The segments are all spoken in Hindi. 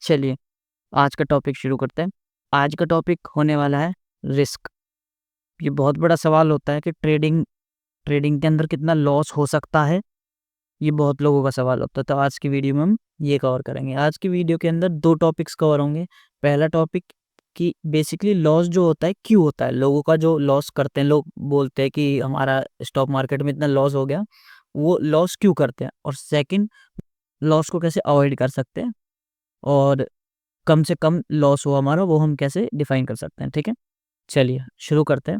चलिए, आज का टॉपिक शुरू करते हैं। आज का टॉपिक होने वाला है रिस्क। ये बहुत बड़ा सवाल होता है कि ट्रेडिंग ट्रेडिंग के अंदर कितना लॉस हो सकता है, ये बहुत लोगों का सवाल होता है। तो आज की वीडियो में हम ये कवर करेंगे। आज की वीडियो के अंदर 2 टॉपिक्स कवर होंगे। पहला टॉपिक कि बेसिकली लॉस जो होता है क्यों होता है? लोगों का जो लॉस करते हैं, लोग बोलते हैं कि हमारा स्टॉक मार्केट में इतना लॉस हो गया, वो लॉस क्यों करते हैं? और सेकंड, लॉस को कैसे अवॉइड कर सकते हैं और कम से कम लॉस हो हमारा, वो हम कैसे डिफाइन कर सकते हैं, ठीक है? चलिए शुरू करते हैं।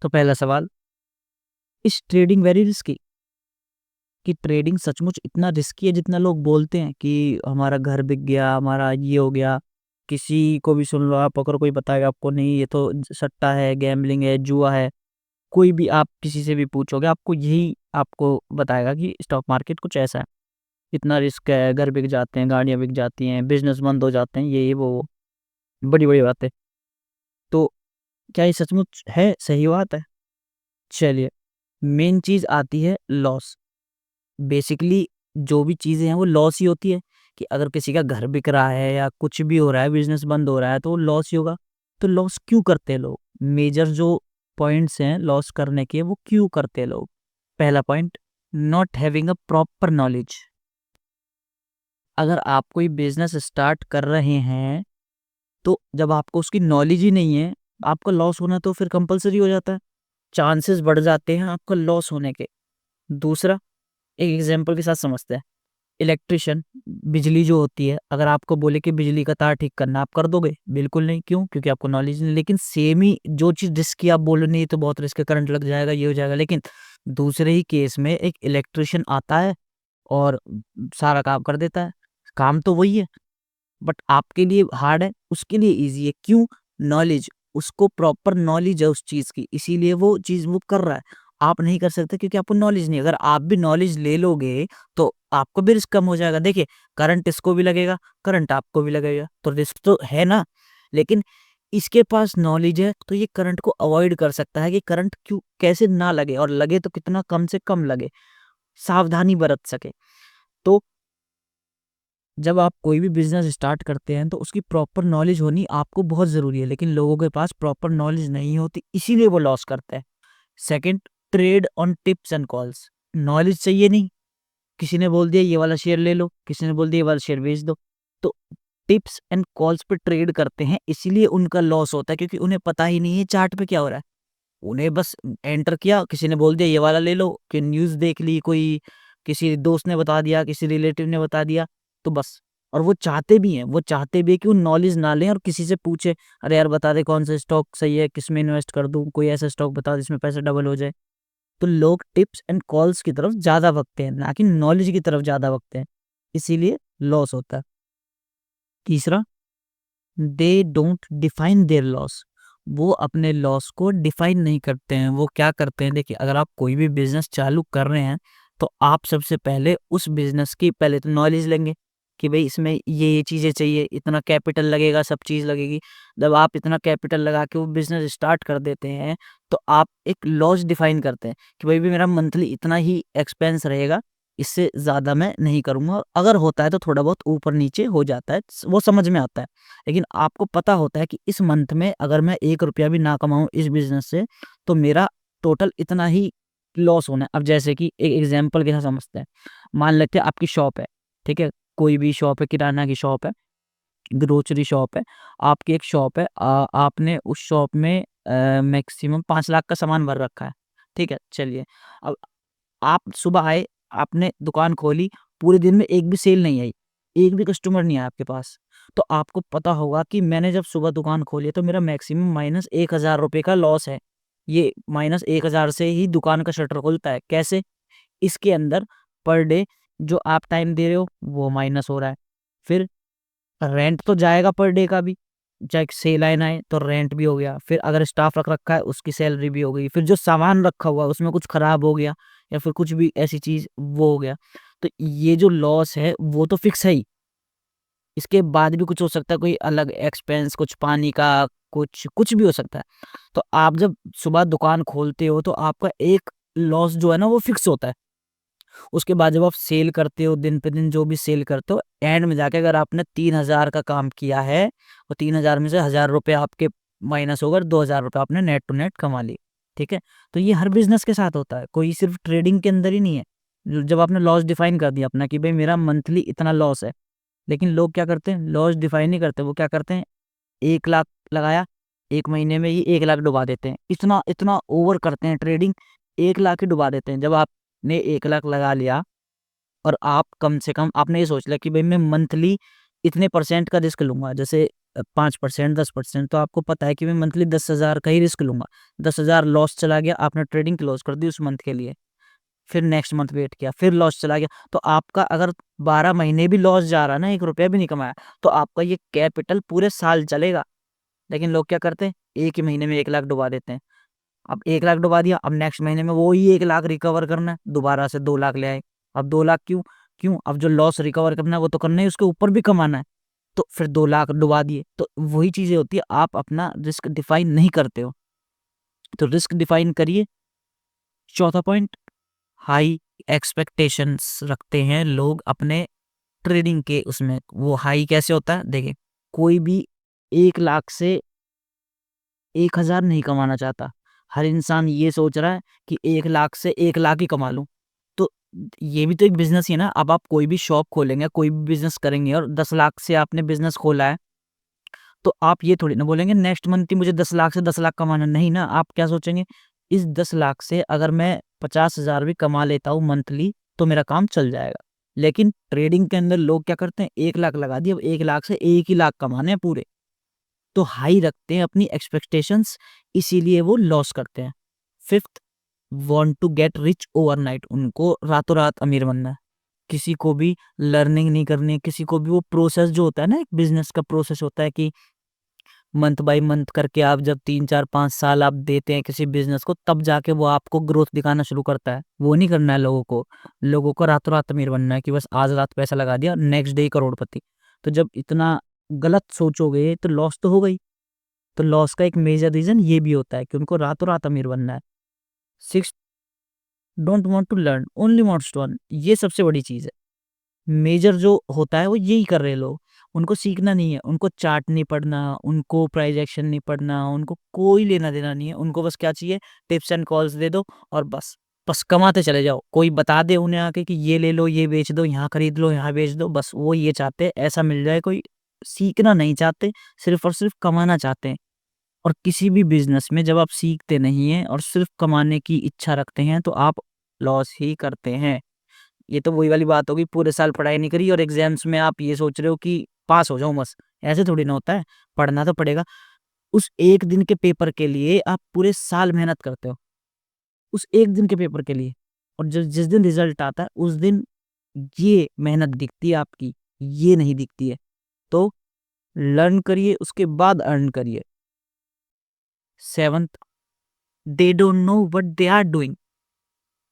तो पहला सवाल, इस ट्रेडिंग वेरी रिस्की? कि ट्रेडिंग सचमुच इतना रिस्की है जितना लोग बोलते हैं कि हमारा घर बिक गया, हमारा ये हो गया? किसी को भी सुन लो आप, अगर कोई बताएगा आपको नहीं ये तो सट्टा है, गैम्बलिंग है, जुआ है, कोई भी आप किसी से भी पूछोगे आपको यही आपको बताएगा कि स्टॉक मार्केट कुछ ऐसा है। इतना रिस्क है, घर बिक जाते हैं, गाड़ियाँ बिक जाती हैं, बिज़नेस बंद हो जाते हैं, ये वो बड़ी-बड़ी बातें। तो क्या ये सचमुच है? सही बात है? चलिए, मेन चीज़ आती है लॉस। बेसिकली जो भी चीज़ें हैं वो लॉस ही होती है कि अगर किसी का घर बिक रहा है या कुछ भी हो रहा है, बिज़नेस बंद हो रहा है तो वो लॉस ही होगा। तो लॉस क्यों करते हैं लोग? मेजर जो पॉइंट्स हैं लॉस करने के, वो क्यों करते हैं लोग? पहला point, not having a proper knowledge. अगर आप कोई बिज़नेस स्टार्ट कर रहे हैं, तो जब आपको उसकी नॉलेज ही नहीं है, आपका लॉस होना तो फिर कंपल्सरी हो जाता है। चांसेस बढ़ जाते हैं आपका लॉस होने के। दूसरा, एक एग्जांपल के साथ समझते हैं। इलेक्ट्रिशियन, बिजली जो होती है, अगर आपको बोले कि बिजली का तार ठीक करना, आप कर दोगे? बिल्कुल नहीं। क्यों? क्योंकि आपको नॉलेज नहीं। लेकिन सेम ही जो चीज़ रिस्की आप बोल रहे नहीं ये तो बहुत रिस्क है, करंट लग जाएगा, ये हो जाएगा। लेकिन दूसरे ही केस में एक इलेक्ट्रिशियन आता है और सारा काम कर देता है। काम तो वही है, बट आपके लिए हार्ड है, उसके लिए ईज़ी है। क्यों? नॉलेज, उसको प्रॉपर नॉलेज है उस चीज़ की, इसीलिए वो चीज़ वो कर रहा है। आप नहीं कर सकते क्योंकि आपको नॉलेज नहीं है। अगर आप भी नॉलेज ले लोगे, तो आपको भी रिस्क कम हो जाएगा। देखिए, करंट इसको भी लगेगा, करंट आपको भी लगेगा, तो रिस्क तो है ना? लेकिन इसके पास नॉलेज है, तो ये करंट को अवॉइड कर सकता है कि करंट क्यों कैसे ना लगे और लगे तो कितना कम से कम लगे, सावधानी बरत सके। तो जब आप कोई भी बिज़नेस स्टार्ट करते हैं तो उसकी प्रॉपर नॉलेज होनी आपको बहुत ज़रूरी है, लेकिन लोगों के पास प्रॉपर नॉलेज नहीं होती, इसीलिए वो लॉस करते हैं। Second, trade on tips and calls. Knowledge चाहिए नहीं, किसी ने बोल दिया ये वाला शेयर ले लो, किसी ने बोल दिया ये वाला शेयर बेच दो। तो टिप्स एंड कॉल्स पे ट्रेड करते हैं, इसीलिए उनका लॉस होता है क्योंकि उन्हें पता ही नहीं है चार्ट पे क्या हो रहा है। उन्हें बस एंटर किया, किसी ने बोल दिया ये वाला ले लो, कि न्यूज़ देख ली कोई, किसी दोस्त ने बता दिया, किसी रिलेटिव ने बता दिया, तो बस। और वो चाहते भी हैं कि वो नॉलेज ना लें और किसी से पूछे, "अरे यार बता दे कौन सा स्टॉक सही है, किसमें इन्वेस्ट कर दूँ? कोई ऐसा स्टॉक बता जिसमें पैसा डबल हो जाए।" तो लोग टिप्स एंड कॉल्स की तरफ ज़्यादा भगते हैं, ना कि नॉलेज की तरफ ज़्यादा भगते हैं। इसीलिए लॉस होता है। तीसरा, they don't define there loss. वो अपने लॉस को डिफाइन नहीं करते हैं। वो क्या करते हैं, देखिए, अगर आप कोई भी बिजनेस चालू कर रहे हैं तो आप सबसे पहले उस बिजनेस की पहले तो नॉलेज लेंगे कि भाई इसमें ये चीज़ें चाहिए, इतना कैपिटल लगेगा, सब चीज़ लगेगी। जब आप इतना कैपिटल लगा के वो बिजनेस स्टार्ट कर देते हैं तो आप एक लॉस डिफाइन करते हैं कि भाई भी मेरा मंथली इतना ही एक्सपेंस रहेगा, इससे ज़्यादा मैं नहीं करूँगा। अगर होता है तो थोड़ा बहुत ऊपर नीचे हो जाता है, वो समझ में आता है। लेकिन आपको पता होता है कि इस मंथ में अगर मैं 1 रुपया भी ना कमाऊँ इस बिज़नेस से, तो मेरा टोटल इतना ही लॉस होना है। अब जैसे कि एक एग्ज़ाम्पल के साथ समझते हैं। मान लेते हैं आपकी शॉप है, ठीक है? कोई भी शॉप है, किराना की शॉप है, ग्रोसरी शॉप है, आपकी एक शॉप है। आपने उस शॉप में मैक्सिमम 5 लाख का सामान भर रखा है, ठीक है? चलिए, अब आप सुबह आए, आपने दुकान खोली, पूरे दिन में एक भी सेल नहीं आई, एक भी कस्टमर नहीं आया आपके पास। तो आपको पता होगा कि मैंने जब सुबह दुकान खोली है तो मेरा मैक्सिमम माइनस 1000 रुपए का लॉस है। ये माइनस 1000 से ही दुकान का शटर खुलता है। कैसे? इसके अंदर पर डे जो आप टाइम दे रहे हो वो माइनस हो रहा है। फिर रेंट तो जाएगा पर डे का भी, चाहे सेल आए ना आए तो रेंट भी हो गया। फिर अगर स्टाफ रख रखा है उसकी सैलरी भी हो गई। फिर जो सामान रखा हुआ है उसमें कुछ खराब हो गया या फिर कुछ भी ऐसी चीज़ वो हो गया। तो ये जो लॉस है वो तो फिक्स है ही। इसके बाद भी कुछ हो सकता है, कोई अलग एक्सपेंस, कुछ पानी का, कुछ भी हो सकता है। तो आप जब सुबह दुकान खोलते हो तो आपका एक लॉस जो है ना वो फिक्स होता है। उसके बाद जब आप सेल करते हो, दिन पे दिन जो भी सेल करते हो, एंड में जाके अगर आपने 3000 का काम किया है और 3000 में से 1000 रुपए आपके माइनस होकर 2000 रुपए आपने नेट टू नेट कमा ली। ठीक है, तो ये हर बिजनेस के साथ होता है, कोई सिर्फ ट्रेडिंग के अंदर ही नहीं है। जब आपने लॉस डिफाइन कर दिया अपना कि भाई मेरा मंथली इतना लॉस है, लेकिन लोग क्या करते हैं, लॉस डिफाइन नहीं करते, वो क्या करते हैं, 1 लाख लगाया, 1 महीने में ही 1 लाख डुबा देते हैं। इतना इतना ओवर करते हैं ट्रेडिंग, 1 लाख ही डुबा देते हैं। जब आपने 1 लाख लगा लिया और आप कम से कम आपने ये सोच लिया कि भाई मैं मंथली इतने परसेंट का रिस्क लूंगा, जैसे 5%, 10%, तो आपको पता है कि मैं मंथली 10,000 का ही रिस्क लूंगा। 10,000 लॉस चला गया, आपने ट्रेडिंग क्लोज कर दी उस मंथ के लिए, फिर नेक्स्ट मंथ वेट किया, फिर लॉस चला गया, तो आपका अगर 12 महीने भी लॉस जा रहा है ना, 1 रुपया भी नहीं कमाया, तो आपका ये कैपिटल पूरे साल चलेगा। लेकिन लोग क्या करते हैं, एक ही महीने में 1 लाख डुबा देते हैं। अब 1 लाख डुबा दिया, अब नेक्स्ट महीने में वो ही 1 लाख रिकवर करना है, दोबारा से 2 लाख ले आए। अब 2 लाख क्यों क्यों अब जो लॉस रिकवर करना है वो तो करना ही, उसके ऊपर भी कमाना है, तो फिर 2 लाख डुबा दिए। तो वही चीजें होती है, आप अपना रिस्क डिफाइन नहीं करते हो, तो रिस्क डिफाइन करिए। चौथा पॉइंट, हाई एक्सपेक्टेशंस रखते हैं लोग अपने ट्रेडिंग के उसमें। वो हाई कैसे होता है, देखिए, कोई भी 1 लाख से 1,000 नहीं कमाना चाहता। हर इंसान ये सोच रहा है कि 1 लाख से 1 लाख ही कमा लूं। तो ये भी तो एक बिजनेस ही है ना। अब आप कोई भी शॉप खोलेंगे, कोई भी बिजनेस करेंगे और 10 लाख से आपने बिजनेस खोला है, तो आप ये थोड़ी ना बोलेंगे नेक्स्ट मंथ ही मुझे 10 लाख से 10 लाख कमाना। नहीं ना, आप क्या सोचेंगे, इस 10 लाख से अगर मैं 50,000 भी कमा लेता हूँ मंथली तो मेरा काम चल जाएगा। लेकिन ट्रेडिंग के अंदर लोग क्या करते हैं, 1 लाख लगा दिया, अब 1 लाख से 1 ही लाख कमाने हैं पूरे, तो हाई रखते हैं अपनी एक्सपेक्टेशंस, इसीलिए वो लॉस करते हैं। Fifth, want to get rich overnight, उनको रातों रात अमीर बनना है। किसी को भी लर्निंग नहीं करनी है, किसी को भी वो प्रोसेस जो होता है ना, एक बिजनेस का प्रोसेस होता है कि मंथ बाय मंथ करके आप जब 3, 4, 5 साल आप देते हैं किसी बिजनेस को, तब जाके वो आपको ग्रोथ दिखाना शुरू करता है। वो नहीं करना है लोगों को, लोगों को रातों रात अमीर बनना है कि बस आज रात पैसा लगा दिया, नेक्स्ट डे ही करोड़पति। तो जब इतना गलत सोचोगे तो लॉस तो होगा ही। तो लॉस का एक मेजर रीजन ये भी होता है कि उनको रातों रात अमीर बनना है। Six, don't want to learn, only wants to earn, ये सबसे बड़ी चीज है। मेजर जो होता है वो यही कर रहे हैं लोग, उनको सीखना नहीं है, उनको चार्ट नहीं पढ़ना, उनको प्राइस एक्शन नहीं पढ़ना, उनको कोई लेना देना नहीं है। उनको बस क्या चाहिए, टिप्स एंड कॉल्स दे दो और बस बस कमाते चले जाओ। कोई बता दे उन्हें आके कि ये ले लो, ये बेच दो, यहाँ खरीद लो, यहाँ बेच दो, बस वो ये चाहते हैं ऐसा मिल जाए। कोई सीखना नहीं चाहते, सिर्फ और सिर्फ कमाना चाहते हैं। और किसी भी बिजनेस में जब आप सीखते नहीं हैं और सिर्फ कमाने की इच्छा रखते हैं तो आप लॉस ही करते हैं। ये तो वही वाली बात होगी, पूरे साल पढ़ाई नहीं करी और एग्जाम्स में आप ये सोच रहे हो कि पास हो जाऊं बस। ऐसे थोड़ी ना होता है, पढ़ना तो पड़ेगा। उस एक दिन के पेपर के लिए आप पूरे साल मेहनत करते हो, उस एक दिन के पेपर के लिए। और जिस दिन रिजल्ट आता है उस दिन ये मेहनत दिखती है आपकी, ये नहीं दिखती है। तो लर्न करिए, उसके बाद अर्न करिए। Seventh, they don't know what they are doing.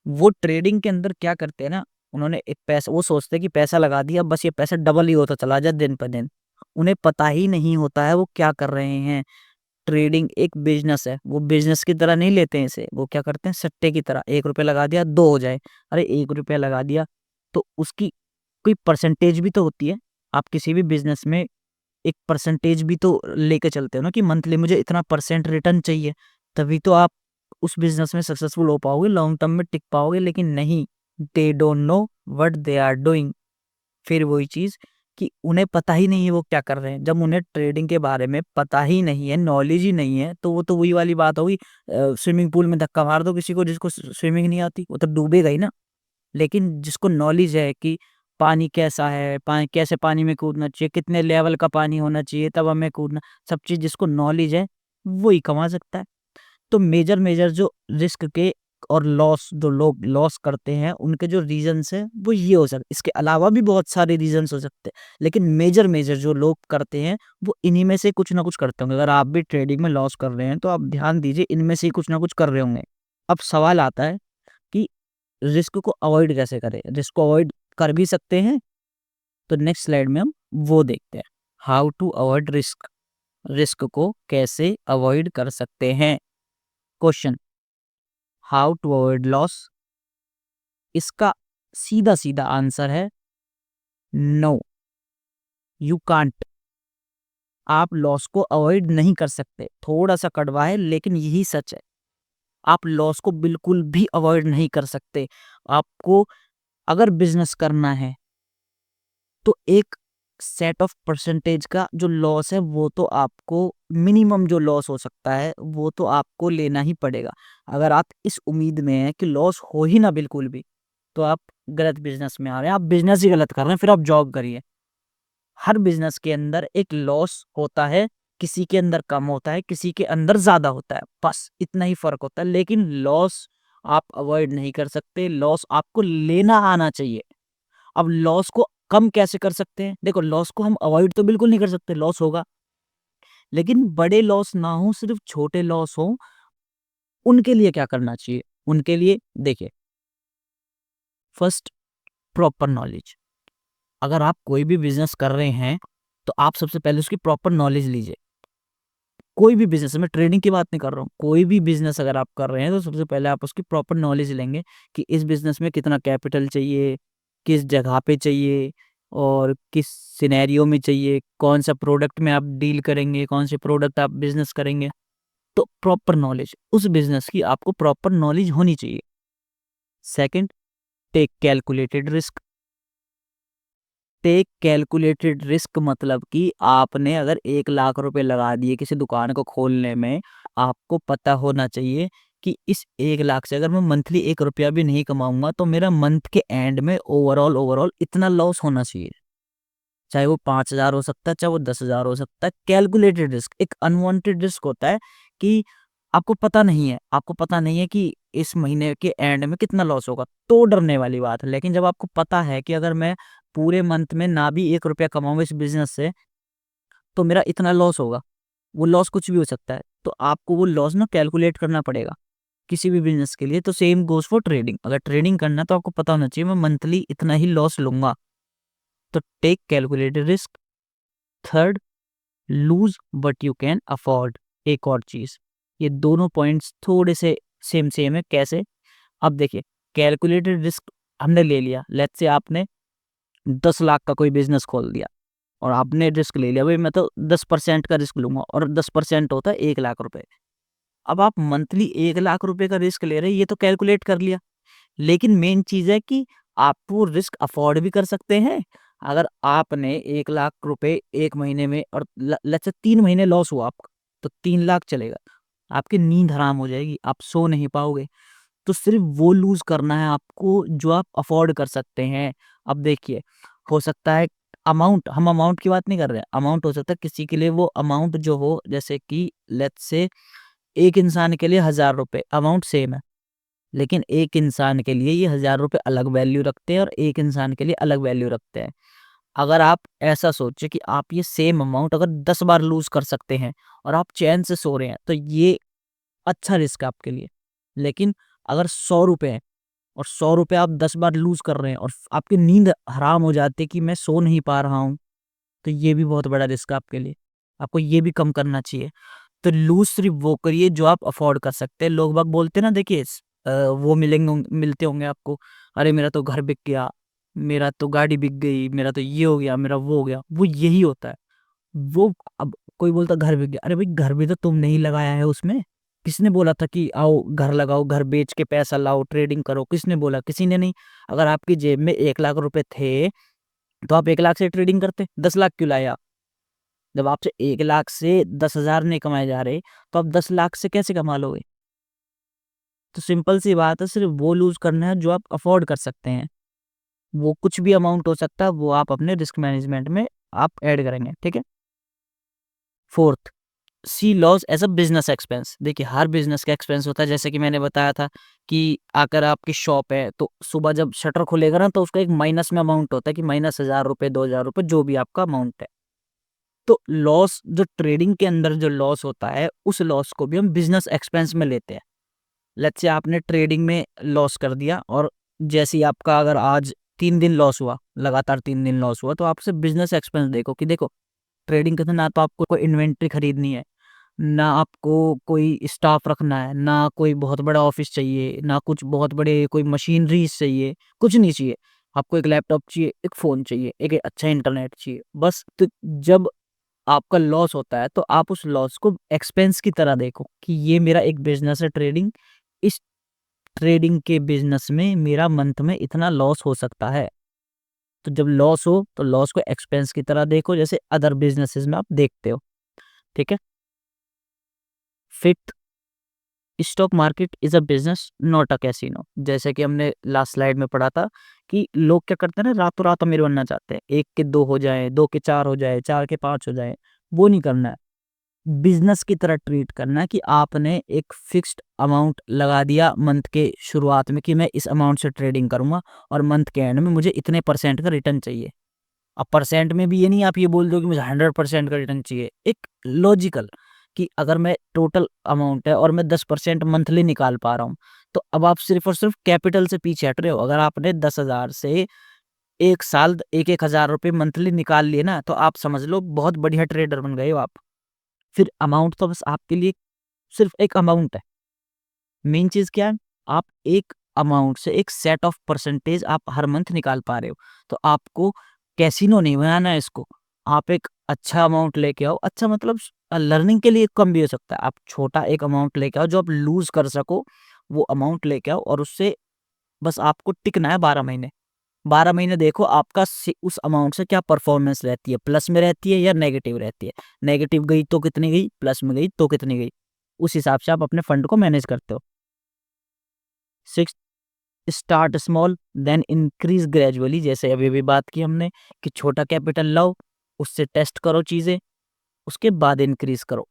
वो ट्रेडिंग के अंदर क्या करते हैं ना, उन्होंने एक पैसा, वो सोचते हैं कि पैसा लगा दिया, बस ये पैसा डबल ही होता चला जाए दिन पर दिन। उन्हें पता ही नहीं होता है वो क्या कर रहे हैं। ट्रेडिंग एक बिजनेस है, वो बिजनेस की तरह नहीं लेते हैं इसे, वो क्या करते हैं सट्टे की तरह, 1 रुपया लगा दिया 2 हो जाए। अरे 1 रुपया लगा दिया तो उसकी कोई परसेंटेज भी तो होती है। आप किसी भी बिजनेस में एक परसेंटेज भी तो लेके चलते हो ना, कि मंथली मुझे इतना परसेंट रिटर्न चाहिए, तभी तो आप उस बिजनेस में सक्सेसफुल हो पाओगे, लॉन्ग टर्म में टिक पाओगे। लेकिन नहीं, they don't know what they are doing. फिर वही चीज कि उन्हें पता ही नहीं है वो क्या कर रहे हैं। जब उन्हें ट्रेडिंग के बारे में पता ही नहीं है, नॉलेज ही नहीं है, तो वो तो वही वाली बात होगी, स्विमिंग पूल में धक्का मार दो किसी को जिसको स्विमिंग नहीं आती, वो तो डूबेगा ही ना। लेकिन जिसको नॉलेज है कि पानी कैसा है, पानी कैसे, पानी में कूदना चाहिए, कितने लेवल का पानी होना चाहिए तब हमें कूदना, सब चीज़ जिसको नॉलेज है वही कमा सकता है। तो मेजर मेजर जो रिस्क के और लॉस, जो लोग लॉस करते हैं उनके जो रीजंस है वो ये हो सकते, इसके अलावा भी बहुत सारे रीजंस हो सकते हैं, लेकिन मेजर मेजर जो लोग करते हैं वो इन्हीं में से कुछ ना कुछ करते होंगे। अगर आप भी ट्रेडिंग में लॉस कर रहे हैं तो आप ध्यान दीजिए, इनमें से ही कुछ ना कुछ कर रहे होंगे। अब सवाल आता है कि रिस्क को अवॉइड कैसे करें। रिस्क को अवॉइड कर भी सकते हैं, तो नेक्स्ट स्लाइड में हम वो देखते हैं, how to avoid risk. Risk को कैसे अवॉइड कर सकते हैं। Question, how to avoid loss. इसका सीधा सीधा आंसर है नो, यू कांट। आप लॉस को अवॉइड नहीं कर सकते। थोड़ा सा कड़वा है लेकिन यही सच है। आप लॉस को बिल्कुल भी अवॉइड नहीं कर सकते। आपको अगर बिजनेस करना है तो एक सेट ऑफ परसेंटेज का जो लॉस है वो तो आपको, मिनिमम जो लॉस हो सकता है वो तो आपको लेना ही पड़ेगा। अगर आप इस उम्मीद में हैं कि लॉस हो ही ना बिल्कुल भी, तो आप गलत बिजनेस में आ रहे हैं, आप बिजनेस ही गलत कर रहे हैं, फिर आप जॉब करिए। हर बिजनेस के अंदर एक लॉस होता है, किसी के अंदर कम होता है, किसी के अंदर ज्यादा होता है, बस इतना ही फर्क होता है। लेकिन लॉस आप अवॉइड नहीं कर सकते, लॉस आपको लेना आना चाहिए। अब लॉस को कम कैसे कर सकते हैं? देखो, लॉस को हम अवॉइड तो बिल्कुल नहीं कर सकते, लॉस होगा, लेकिन बड़े लॉस ना हो, सिर्फ छोटे लॉस हो, उनके लिए क्या करना चाहिए? उनके लिए देखिए, फर्स्ट, प्रॉपर नॉलेज। अगर आप कोई भी बिजनेस कर रहे हैं तो आप सबसे पहले उसकी प्रॉपर नॉलेज लीजिए। कोई भी बिजनेस, मैं ट्रेडिंग की बात नहीं कर रहा हूँ, कोई भी बिजनेस अगर आप कर रहे हैं तो सबसे पहले आप उसकी प्रॉपर नॉलेज लेंगे कि इस बिजनेस में कितना कैपिटल चाहिए, किस जगह पे चाहिए और किस सिनेरियो में चाहिए, कौन सा प्रोडक्ट में आप डील करेंगे, कौन से प्रोडक्ट आप बिजनेस करेंगे। तो प्रॉपर नॉलेज, उस बिजनेस की आपको प्रॉपर नॉलेज होनी चाहिए। Second, take calculated risk. Take calculated risk मतलब कि आपने अगर 1 लाख रुपए लगा दिए किसी दुकान को खोलने में, आपको पता होना चाहिए कि इस 1 लाख से अगर मैं मंथली 1 रुपया भी नहीं कमाऊंगा तो मेरा मंथ के एंड में ओवरऑल इतना लॉस होना चाहिए। चाहे वो 5,000 हो सकता है, चाहे वो 10,000 हो सकता है। कैलकुलेटेड रिस्क एक अनवांटेड रिस्क होता है कि आपको पता नहीं है कि इस महीने के एंड में कितना लॉस होगा, तो डरने वाली बात है। लेकिन जब आपको पता है कि अगर मैं पूरे मंथ में ना भी 1 रुपया कमाऊंगा इस बिजनेस से, तो मेरा इतना लॉस होगा, वो लॉस कुछ भी हो सकता है, तो आपको वो लॉस ना कैलकुलेट करना पड़ेगा किसी भी बिजनेस के लिए। तो सेम गोज फॉर ट्रेडिंग। अगर ट्रेडिंग करना है तो आपको पता होना चाहिए मैं मंथली इतना ही लॉस लूंगा, तो take calculated risk. Third, lose but you can afford. एक और चीज, ये दोनों पॉइंट्स थोड़े से सेम सेम है। कैसे? अब देखिए, कैलकुलेटेड रिस्क हमने ले लिया, लेट्स से आपने 10 लाख का कोई बिजनेस खोल दिया और आपने रिस्क ले लिया, भाई मैं तो 10% का रिस्क लूंगा, और 10% होता है 1 लाख रुपए। अब आप मंथली 1 लाख रुपए का रिस्क ले रहे हैं, ये तो कैलकुलेट कर लिया, लेकिन मेन चीज है कि आप वो रिस्क अफोर्ड भी कर सकते हैं। अगर आपने 1 लाख रुपए एक महीने में, और लेट्स से 3 महीने लॉस हुआ आपका, तो 3 लाख चलेगा, आपकी नींद हराम हो जाएगी, आप सो नहीं पाओगे। तो सिर्फ वो लूज करना है आपको जो आप अफोर्ड कर सकते हैं। अब देखिए, हो सकता है अमाउंट, हम अमाउंट की बात नहीं कर रहे हैं, अमाउंट हो सकता है किसी के लिए वो अमाउंट जो हो, जैसे कि लेट्स से एक इंसान के लिए 1,000 रुपए अमाउंट सेम है, लेकिन एक इंसान के लिए ये 1,000 रुपए अलग वैल्यू रखते हैं और एक इंसान के लिए अलग वैल्यू रखते हैं। अगर आप ऐसा सोचे कि आप ये सेम अमाउंट अगर 10 बार लूज कर सकते हैं और आप चैन से सो रहे हैं, तो ये अच्छा रिस्क है आपके लिए। लेकिन अगर 100 रुपए है और 100 रुपए आप 10 बार लूज कर रहे हैं और आपकी नींद हराम हो जाती है कि मैं सो नहीं पा रहा हूँ, तो ये भी बहुत बड़ा रिस्क है आपके लिए। आपको ये भी कम करना चाहिए। तो लूज सिर्फ वो करिए जो आप अफोर्ड कर सकते हैं। लोग बाग बोलते हैं ना, देखिए वो मिलते होंगे आपको, अरे मेरा तो घर बिक गया, मेरा तो गाड़ी बिक गई, मेरा तो ये हो गया, मेरा वो हो गया। वो यही होता है। वो, अब कोई बोलता घर बिक गया, अरे भाई घर भी तो तुम नहीं लगाया है उसमें। किसने बोला था कि आओ घर लगाओ, घर बेच के पैसा लाओ, ट्रेडिंग करो? किसने बोला? किसी ने नहीं। अगर आपकी जेब में 1 लाख रुपए थे तो आप 1 लाख से ट्रेडिंग करते, 10 लाख क्यों लाए आप? जब आपसे 1 लाख से 10,000 नहीं कमाए जा रहे, तो आप 10 लाख से कैसे कमा लोगे? तो सिंपल सी बात है, सिर्फ वो लूज करना है जो आप अफोर्ड कर सकते हैं। वो कुछ भी अमाउंट हो सकता है, वो आप अपने रिस्क मैनेजमेंट में आप ऐड करेंगे, ठीक है। Fourth, see loss as a business expense. देखिए, हर बिजनेस का एक्सपेंस होता है, जैसे कि मैंने बताया था कि अगर आपकी शॉप है तो सुबह जब शटर खुलेगा ना, तो उसका एक माइनस में अमाउंट होता है कि माइनस 1,000 रुपए, 2,000 रुपए, जो भी आपका अमाउंट है। तो लॉस, जो ट्रेडिंग के अंदर जो लॉस होता है, उस लॉस को भी हम बिजनेस एक्सपेंस में लेते हैं। लेट्स से आपने ट्रेडिंग में लॉस कर दिया, और जैसे ही आपका अगर आज 3 दिन लॉस हुआ, लगातार 3 दिन लॉस हुआ, तो आपसे बिजनेस एक्सपेंस देखो कि देखो, ट्रेडिंग के अंदर ना तो आपको कोई इन्वेंट्री खरीदनी है, ना आपको कोई स्टाफ रखना है, ना कोई बहुत बड़ा ऑफ़िस चाहिए, ना कुछ बहुत बड़े कोई मशीनरीज़ चाहिए, कुछ नहीं चाहिए। आपको एक लैपटॉप चाहिए, एक फ़ोन चाहिए, एक अच्छा इंटरनेट चाहिए, बस। तो जब आपका लॉस होता है, तो आप उस लॉस को एक्सपेंस की तरह देखो कि ये मेरा एक बिज़नेस है ट्रेडिंग, इस ट्रेडिंग के बिज़नेस में मेरा मंथ में इतना लॉस हो सकता है। तो जब लॉस हो, तो लॉस को एक्सपेंस की तरह देखो, जैसे अदर बिज़नेसेस में आप देखते हो, ठीक है? Fifth, stock market is a business not a casino. जैसे कि हमने लास्ट स्लाइड में पढ़ा था कि लोग क्या करते हैं ना, रातों-रात अमीर बनना चाहते हैं। 1 के 2 हो जाएँ, 2 के 4 हो जाएँ, 4 के 5 हो जाएँ, वो नहीं करना है। बिज़नेस की तरह ट्रीट करना है कि आपने एक फ़िक्स्ड अमाउंट लगा दिया मंथ के शुरुआत में कि मैं इस अमाउंट से ट्रेडिंग करूँगा और मंथ के एंड में मुझे इतने परसेंट का रिटर्न चाहिए। अब परसेंट में भी ये नहीं आप ये बोल दो कि मुझे 100% का रिटर्न चाहिए। एक लॉजिकल कि अगर मैं टोटल अमाउंट है और मैं 10% मंथली निकाल पा रहा हूँ, तो अब आप सिर्फ़ और सिर्फ़ कैपिटल से पीछे हट रहे हो। अगर आपने 10,000 से 1 साल 1-1 हज़ार रुपए मंथली निकाल लिए ना, तो आप समझ लो बहुत बढ़िया ट्रेडर बन गए हो आप। फिर अमाउंट तो बस आपके लिए सिर्फ़ एक अमाउंट है। मेन चीज़ क्या है? आप एक अमाउंट से एक सेट ऑफ परसेंटेज आप हर मंथ निकाल पा रहे हो। तो आपको कैसीनो नहीं बनाना है इसको। आप एक अच्छा अमाउंट लेके आओ, अच्छा मतलब लर्निंग के लिए कम भी हो सकता है। आप छोटा एक अमाउंट लेके आओ जो आप लूज़ कर सको, वो अमाउंट लेके आओ और उससे बस आपको टिकना है 12 महीने। 12 महीने देखो आपका उस अमाउंट से क्या परफॉर्मेंस रहती है, प्लस में रहती है या नेगेटिव रहती है। नेगेटिव गई तो कितनी गई, प्लस में गई तो कितनी गई। उस हिसाब से आप अपने फंड को मैनेज करते हो। Sixth, start small then increase gradually. जैसे अभी भी बात की हमने कि छोटा कैपिटल लाओ, उससे टेस्ट करो चीज़ें, उसके बाद इंक्रीज करो।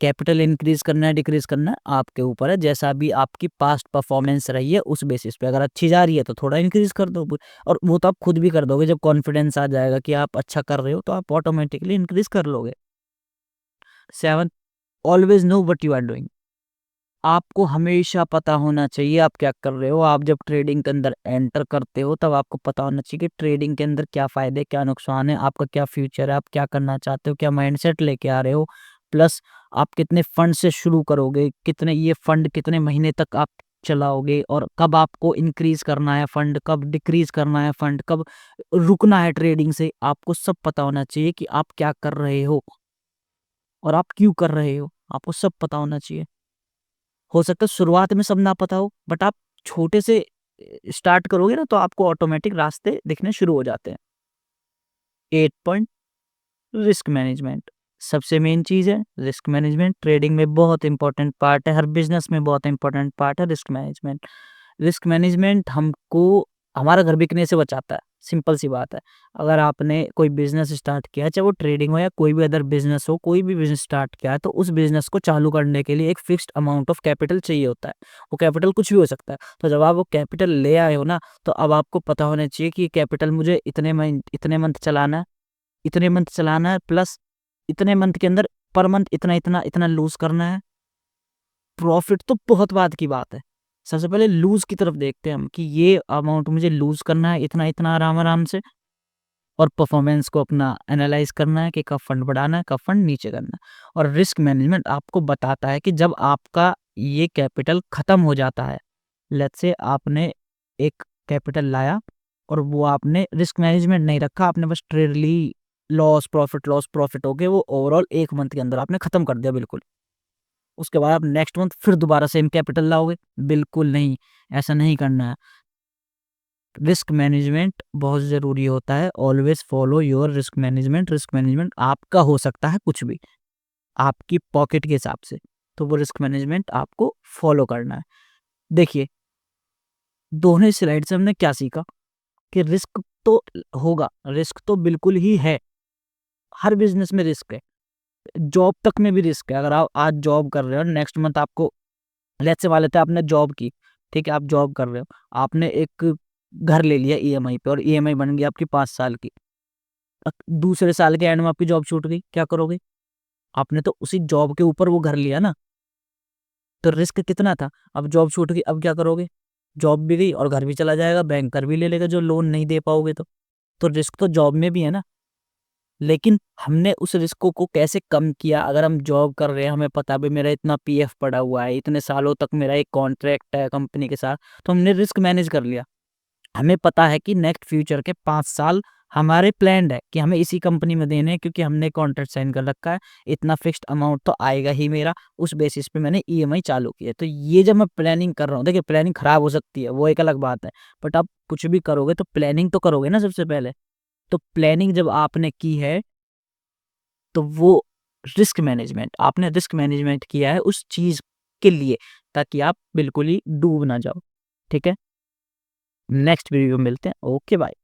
कैपिटल इंक्रीज करना है डिक्रीज करना है आपके ऊपर है, जैसा भी आपकी पास्ट परफॉर्मेंस रही है उस बेसिस पे। अगर अच्छी जा रही है तो थोड़ा इंक्रीज कर दो, और वो तो आप खुद भी कर दोगे जब कॉन्फिडेंस आ जाएगा कि आप अच्छा कर रहे हो, तो आप ऑटोमेटिकली इंक्रीज कर लोगे। Seven, always know what you are doing. आपको हमेशा पता होना चाहिए आप क्या कर रहे हो। आप जब ट्रेडिंग के अंदर एंटर करते हो तब आपको पता होना चाहिए कि ट्रेडिंग के अंदर क्या फ़ायदे, क्या नुकसान है, आपका क्या फ्यूचर है, आप क्या करना चाहते हो, क्या माइंडसेट लेके आ रहे हो। प्लस आप कितने फंड से शुरू करोगे, कितने ये फंड कितने महीने तक आप चलाओगे, और कब आपको इंक्रीज़ करना है फंड, कब डिक्रीज़ करना है फंड, कब रुकना है ट्रेडिंग से। आपको सब पता होना चाहिए कि आप क्या कर रहे हो और आप क्यों कर रहे हो, आपको सब पता होना चाहिए। हो सकता है शुरुआत में सब ना पता हो, बट आप छोटे से स्टार्ट करोगे ना तो आपको ऑटोमेटिक रास्ते दिखने शुरू हो जाते हैं। 8 पॉइंट, रिस्क मैनेजमेंट। सबसे मेन चीज़ है रिस्क मैनेजमेंट। ट्रेडिंग में बहुत इंपॉर्टेंट पार्ट है, हर बिज़नेस में बहुत इंपॉर्टेंट पार्ट है रिस्क मैनेजमेंट। रिस्क मैनेजमेंट हमको हमारा घर बिकने से बचाता है, सिंपल सी बात है। अगर आपने कोई बिज़नेस स्टार्ट किया है, चाहे वो ट्रेडिंग हो या कोई भी अदर बिज़नेस हो, कोई भी बिज़नेस स्टार्ट किया है, तो उस बिज़नेस को चालू करने के लिए एक फिक्स्ड अमाउंट ऑफ कैपिटल चाहिए होता है। वो कैपिटल कुछ भी हो सकता है। तो जब आप वो कैपिटल ले आए हो ना, तो अब आपको पता होना चाहिए कि ये कैपिटल मुझे इतने मंथ चलाना है, इतने मंथ चलाना है, प्लस इतने मंथ के अंदर पर मंथ इतना लूज़ करना है। प्रॉफ़िट तो बहुत बाद की बात है। सबसे पहले लूज़ की तरफ देखते हैं हम कि ये अमाउंट मुझे लूज़ करना है इतना-इतना आराम-आराम से, और परफ़ॉर्मेंस को अपना एनालाइज़ करना है कि कब फंड बढ़ाना है, कब फंड नीचे करना है। और रिस्क मैनेजमेंट आपको बताता है कि जब आपका ये कैपिटल ख़त्म हो जाता है, लेट्स से आपने एक कैपिटल लाया और वो आपने रिस्क मैनेजमेंट नहीं रखा, आपने बस ट्रेडली लॉस प्रॉफ़िट हो गए, वो ओवरऑल 1 मंथ के अंदर आपने ख़त्म कर दिया बिल्कुल। उसके बाद आप नेक्स्ट मंथ फिर दोबारा सेम कैपिटल लाओगे? बिल्कुल नहीं, ऐसा नहीं करना है। रिस्क मैनेजमेंट बहुत ज़रूरी होता है। Always follow your risk management. Risk management आपका हो सकता है कुछ भी, आपकी पॉकेट के हिसाब से। तो वो रिस्क मैनेजमेंट आपको फॉलो करना है। देखिए, दोनों स्लाइड से हमने क्या सीखा कि रिस्क तो होगा, रिस्क तो बिल्कुल ही है। हर बिज़नेस में रिस्क है। जॉब तक में भी रिस्क है। अगर आप आज जॉब कर रहे हो, नेक्स्ट मंथ आपको लेट्स से मान लेते हैं आपने जॉब की, ठीक है? आप जॉब कर रहे हो, आपने एक घर ले लिया ईएमआई पे और ईएमआई बन गई आपकी 5 साल की। दूसरे साल के एंड में आपकी जॉब छूट गई, क्या करोगे? आपने तो उसी जॉब के ऊपर वो घर लिया ना, तो रिस्क कितना था? अब जॉब छूट गई, अब क्या करोगे? जॉब भी गई और घर भी चला जाएगा, बैंकर भी ले लेगा जो लोन नहीं दे पाओगे तो। तो रिस्क तो जॉब में भी है ना। लेकिन हमने उस रिस्कों को कैसे कम किया? अगर हम जॉब कर रहे हैं, हमें पता है भई मेरा इतना पीएफ पड़ा हुआ है, इतने सालों तक मेरा एक कॉन्ट्रैक्ट है कंपनी के साथ, तो हमने रिस्क मैनेज कर लिया। हमें पता है कि नेक्स्ट फ्यूचर के 5 साल हमारे प्लान्ड है कि हमें इसी कंपनी में देने हैं, क्योंकि हमने कॉन्ट्रैक्ट साइन कर रखा है, इतना फिक्स्ड अमाउंट तो आएगा ही मेरा, उस बेसिस पे मैंने ईएमआई चालू की है। तो ये जब मैं प्लानिंग कर रहा हूँ, देखिए प्लानिंग खराब हो सकती है, वो एक अलग बात है, बट आप कुछ भी करोगे तो प्लानिंग तो करोगे ना सबसे पहले। तो प्लानिंग जब आपने की है, तो वो आपने रिस्क मैनेजमेंट किया है उस चीज़ के लिए, ताकि आप बिल्कुल ही डूब ना जाओ। ठीक है? नेक्स्ट वीडियो में मिलते हैं। Okay bye.